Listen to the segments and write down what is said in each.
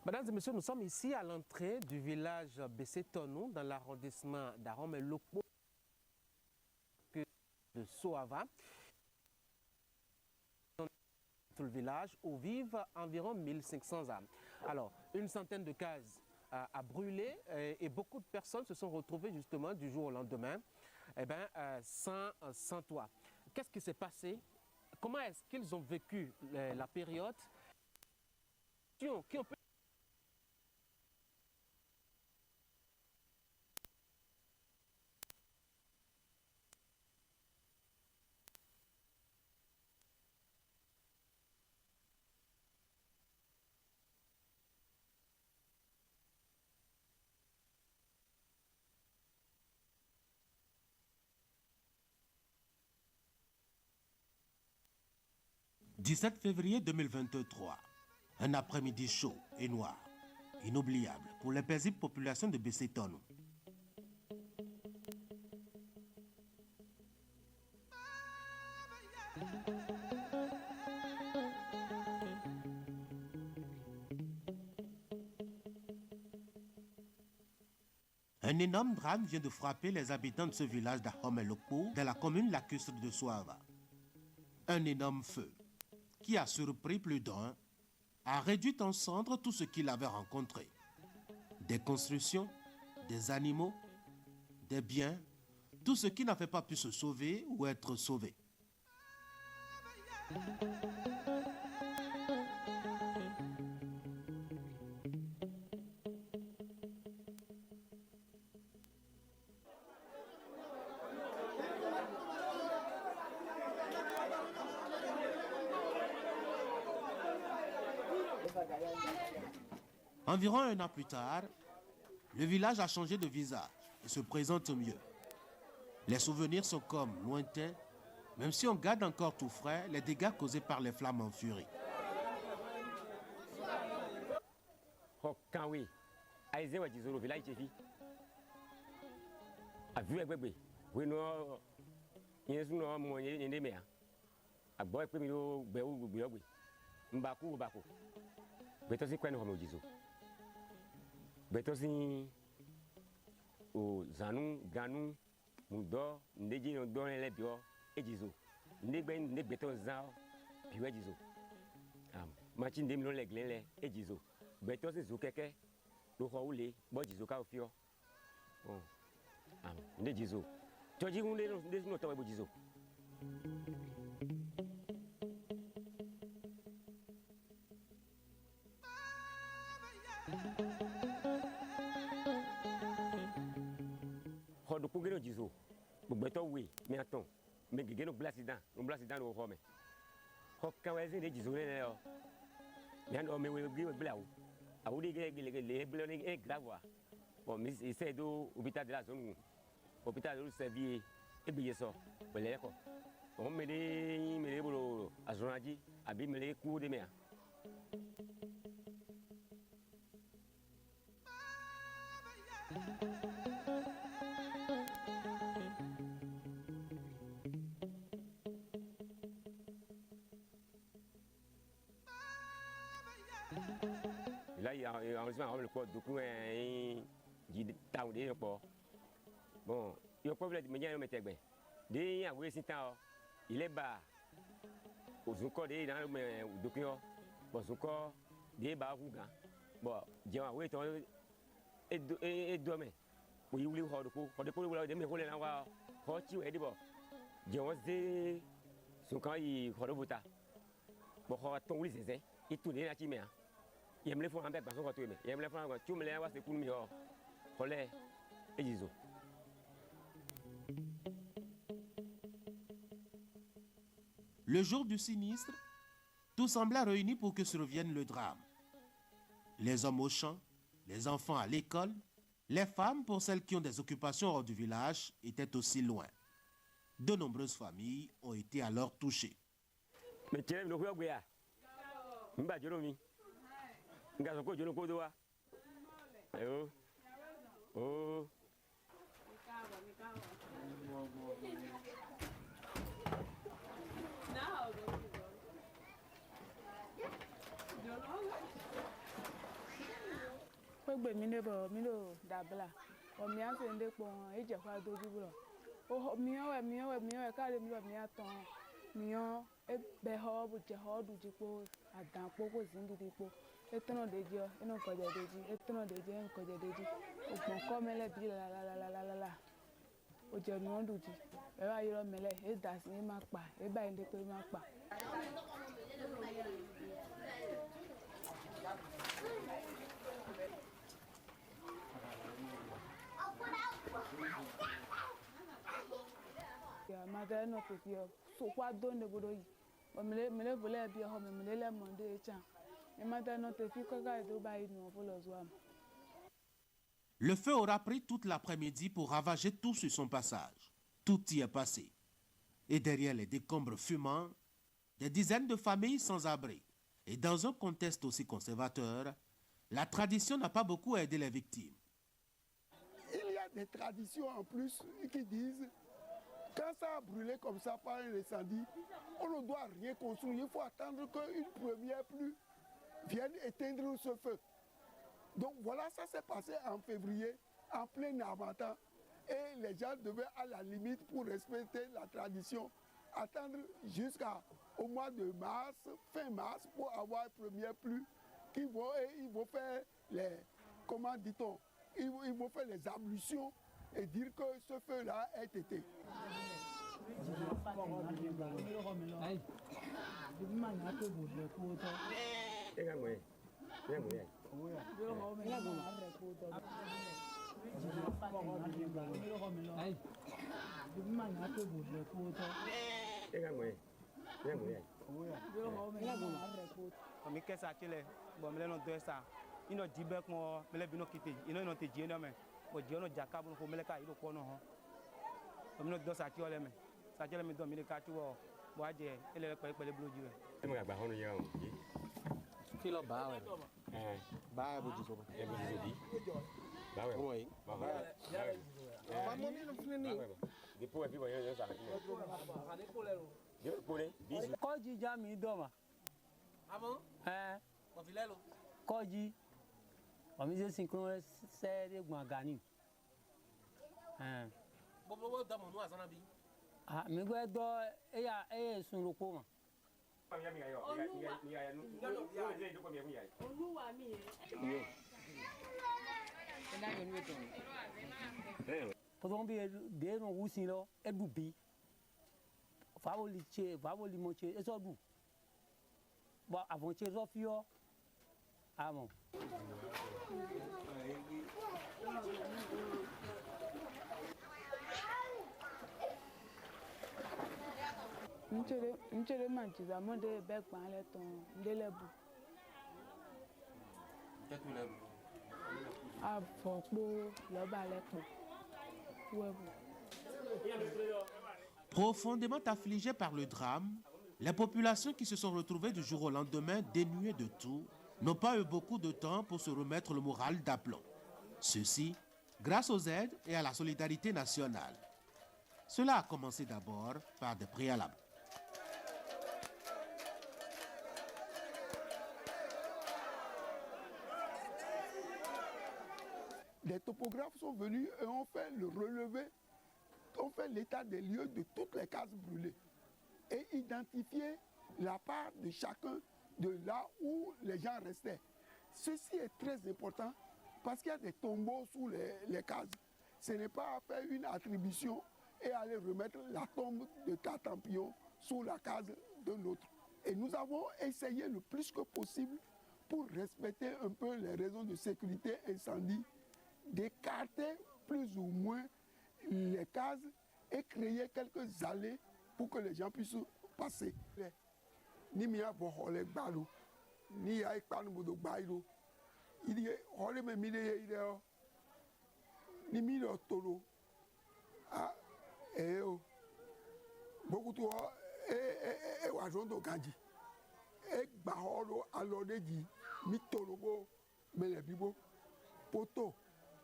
Mesdames et messieurs, nous sommes ici à l'entrée du village Bessé-Tonou dans l'arrondissement d'Arome-Lokpo de Soava. Tout le village où vivent environ 1500 âmes. Alors, une centaine de cases a brûlé et beaucoup de personnes se sont retrouvées justement du jour au lendemain sans toit. Qu'est-ce qui s'est passé? Comment est-ce qu'ils ont vécu la période? Qui ont pu... « 17 février 2023, un après-midi chaud et noir, inoubliable pour les paisibles populations de Bessé-Tonou. Un énorme drame vient de frapper les habitants de ce village d'Arome-Lokpo, dans la commune lacustre de Soava. Un énorme feu qui a surpris plus d'un, a réduit en cendres tout ce qu'il avait rencontré. Des constructions, des animaux, des biens, tout ce qui n'avait pas pu se sauver ou être sauvé. Environ un an plus tard, le village a changé de visage et se présente mieux. Les souvenirs sont comme lointains, même si on garde encore tout frais les dégâts causés par les flammes en furie. Betosi o zanu ganu mudo ndeji no don le bio ejizo ndegbe ndegbeto zao bio ejizo machi ndem no legle le ejizo betosi zo keke do ho ule bo jizo ka ofio ndejizo toji hunde no to bo jizo do kugeno jizo gbeto we mi aton me gegeno blasidan no ho me ho kan we zin de jizo le o mi an o me we blawo awudi le bloni e gravoa o mi ise do hôpital de la zone hôpital de servier e biye so pele ko o me de bolo azonaji abi me le ku de me a là il y a enregistrement le code du coup dit taw de ko bon yo problème me nyaa me tegbe de ya we sitan il est bas au zuko de dans le document bon zuko de ba ruga bon jema we ton e do me we wuli ho de ko wala de me ko le na wa ho chi we de bo jema de zuko yi ho do buta bo ho ton wuli zeze et tout na chi me a yemle fo ambe baso ko to me yemle fo ko tumle wa se kunmi ho kole ejizo. Le jour du sinistre, tout semblait réuni pour que survienne le drame. Les hommes au champ, les enfants à l'école, les femmes, pour celles qui ont des occupations hors du village, étaient aussi loin. De nombreuses familles ont été alors touchées. Mais tiens, nous voyons bien. Mba Joromi. Nga ko jono ko do wa. Ayo. Oh. Kwegbe mino dabla. O mi ase nde po e je kwa doju bro. O mi o kale mi mi aton. Mi o e be ho bu je ho du ji po adan po ko zingidi po. E tono deji o ino ko je deji. E tono deji en ko je deji. O gbon ko mele bi la. O je nu du ji. E wa yiro mele e da si ma pa. E ba inde pe ma pa. Mother no to fear. So what don't the boy? Mele vole bi ho me le monde chan. E mother no to fear ka do ba inu follow zwam. Le feu aura pris toute l'après-midi pour ravager tout sur son passage. Tout y est passé. Et derrière les décombres fumants, des dizaines de familles sans abri. Et dans un contexte aussi conservateur, la tradition n'a pas beaucoup aidé les victimes. Il y a des traditions en plus qui disent quand ça a brûlé comme ça par un incendie, on ne doit rien construire. Il faut attendre qu'une première pluie vienne éteindre ce feu. Donc voilà, ça s'est passé en février, en plein harmattan. Et les gens devaient à la limite, pour respecter la tradition, attendre jusqu'au mois de mars, fin mars, pour avoir une première pluie. Ils vont faire les, comment dit-on, ils vont faire les ablutions et dire que ce feu-là est éteint. Mi kesa chile bo mele no doesa ino jibe ko mele bino kiti ino no te jeno me bo jeno jaka bo mele ka iro ko no ho bo mele dosa chi ole me sa chile mi do mi ka chi wo bo aje ele pe pele bloji we e mo gba honu yan o ji Ki lo ba we. Ba bo ji so ba. e bo ji di ba we Oi. ba we Ba mo ni no fini. di po e fi bo yo sa di po le bi ko ji ja mi do ma Amo? Ko filelo. ko ji o mi se synchron se de gbon gani Bo da mo nu asana bi. mi gbe do e sun roko ma Olúwa mi to don bi de no wusin lo e du bi favoli mo che e so du bo avon che so fio amo Nchere manchiza monde be gban le ton ndelebu. Afọpo lo ba le po. Webu. Profondément affligées par le drame, les populations qui se sont retrouvées du jour au lendemain dénuées de tout n'ont pas eu beaucoup de temps pour se remettre le moral d'aplomb. Ceci grâce aux aides et à la solidarité nationale. Cela a commencé d'abord par des préalables. Les topographes sont venus et ont fait le relevé, ont fait l'état des lieux de toutes les cases brûlées et identifié la part de chacun de là où les gens restaient. Ceci est très important parce qu'il y a des tombeaux sous les cases. Ce n'est pas faire une attribution et aller remettre la tombe de Tatampion sous la case de l'autre. Et nous avons essayé le plus que possible pour respecter un peu les raisons de sécurité incendie, d'écarter plus ou moins les cases et créer quelques allées pour que les gens puissent passer. Ni mia bo hole gbalo, ni ya ikpanu bodo gbailo. Il y hole me mide ide o. Ni mi lo tolo. Ah o. Boku to wa jondo ganji. Gba holo alode ji mi tolo go mele bibo. Poto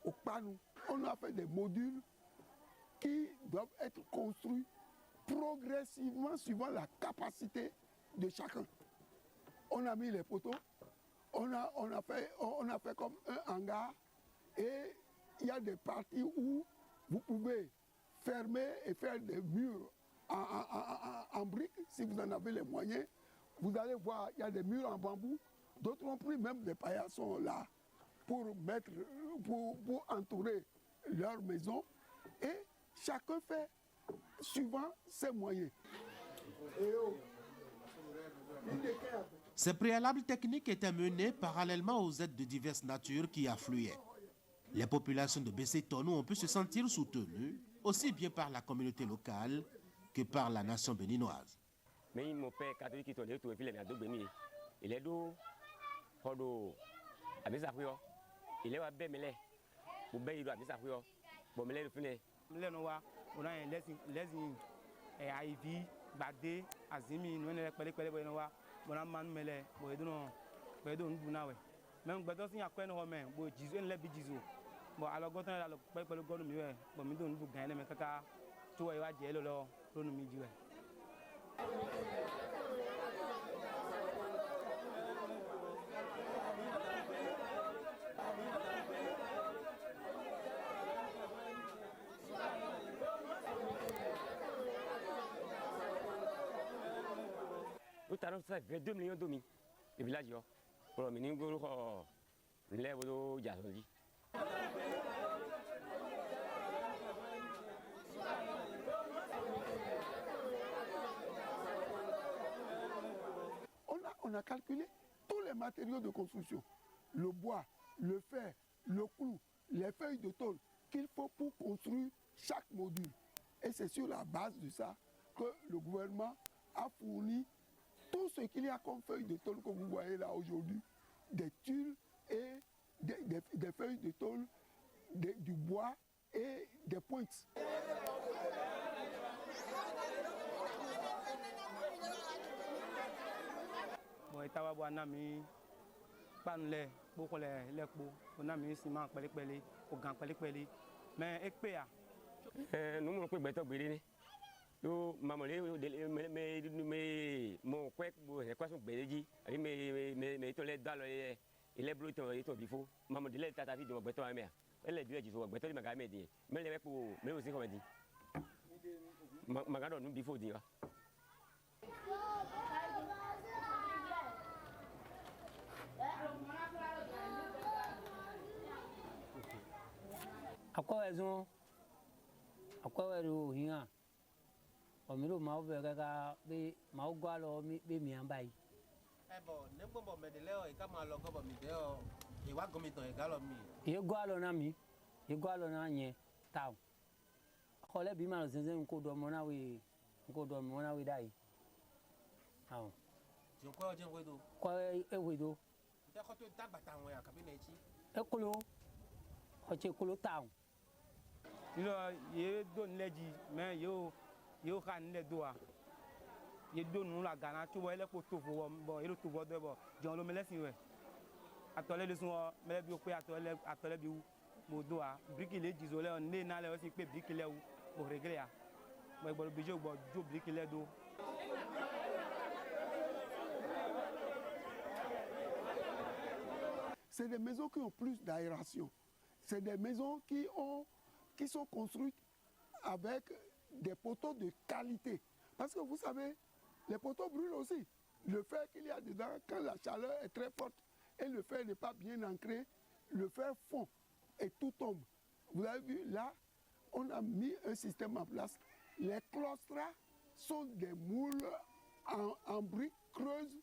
okpanu. On a fait des modules qui doivent être construits progressivement suivant la capacité de chacun. On a mis les poteaux, on a fait comme un hangar et il y a des parties où vous pouvez fermer et faire des murs en briques si vous en avez les moyens. Vous allez voir, il y a des murs en bambou. D'autres ont pris même des paillassons là pour entourer leur maison. Et chacun fait suivant ses moyens. Ces préalables techniques étaient menés parallèlement aux aides de diverses natures qui affluaient. Les populations de Bessétonou ont pu se sentir soutenues, aussi bien par la communauté locale que par la nation béninoise. Mais mon père catholique qui tourne tout il est à deux béni. Il est d'où Hodo Abisafrio. Il est à Bémélé. Ou Béido Abisafrio. Bon, mais le fini. Le noa, on a un lesin et Ivy, Badé, Azimi, nous on est pelé noa. Bon, on man mêlé. Bon, et donc Bunawe. Même Badon si à quoi nous remet. Bon, Jizo, on l'a bijizo. Bon, alors quand on a le pelé go nous mieux. Bon, nous nous gagner mais kaka. Tu vois, il va dire là, nous nous mieux. Nous avons fait 22 millions de mi. Le village, pour le minimum, nous lève au Jazoli. On a calculé tous les matériaux de construction, le bois, le fer, le clou, les feuilles de tôle qu'il faut pour construire chaque module. Et c'est sur la base de ça que le gouvernement a fourni tout ce qu'il y a comme feuilles de tôle que vous voyez là aujourd'hui, des tuiles et des feuilles de tôle, du bois et des pointes. Bon, itawa bo anami panle boko le po onami ciment pele o gan pele mais ekpe a nous mon ko beto gbere ni yo mamole me mon ko bo e kwa so gbere ji ari me to le dalo ile blu to bifo mamode le tata fi do beto ame ele bi e ji so beto li maga me di me le ko me o si ko me di magado nu bifo di wa Akwa weru hinga omiro ma obe gaga be ma ogwa lo be mi ambai bo ne gbombo me de le o ka ma lo go bo mi de o e wa gomi ton e ga lo mi ye gwa lo na mi ye gwa lo na yen taw khole bi ma lo zenzen ko do mo na we dai aw je ko o je we do ko e we do te ko to dagba ta won ya ka bi na chi e kulo o che kulo taw you know ye don leji mais yo kan le doa ye don nu la gana tu wo ele ko to fo bo ero to bo de bo jon lo melesin we atole le sun o mele bi o pe atole bi mo doa briki le jizo le on le na le o si pe briki le o regre ya mo gbo bi jo briki le do. C'est des maisons qui ont plus d'aération. C'est des maisons qui sont construites avec des poteaux de qualité. Parce que vous savez, les poteaux brûlent aussi. Le fer qu'il y a dedans, quand la chaleur est très forte et le fer n'est pas bien ancré, le fer fond et tout tombe. Vous avez vu, là, on a mis un système en place. Les claustras sont des moules en briques creuses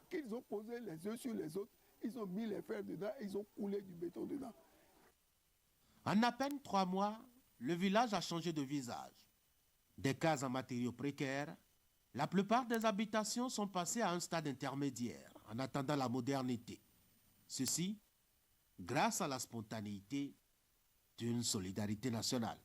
qu'ils ont posées les uns sur les autres. Ils ont mis les fers dedans et ils ont coulé du béton dedans. En à peine 3 mois, le village a changé de visage. Des cases en matériaux précaires, la plupart des habitations sont passées à un stade intermédiaire en attendant la modernité. Ceci grâce à la spontanéité d'une solidarité nationale.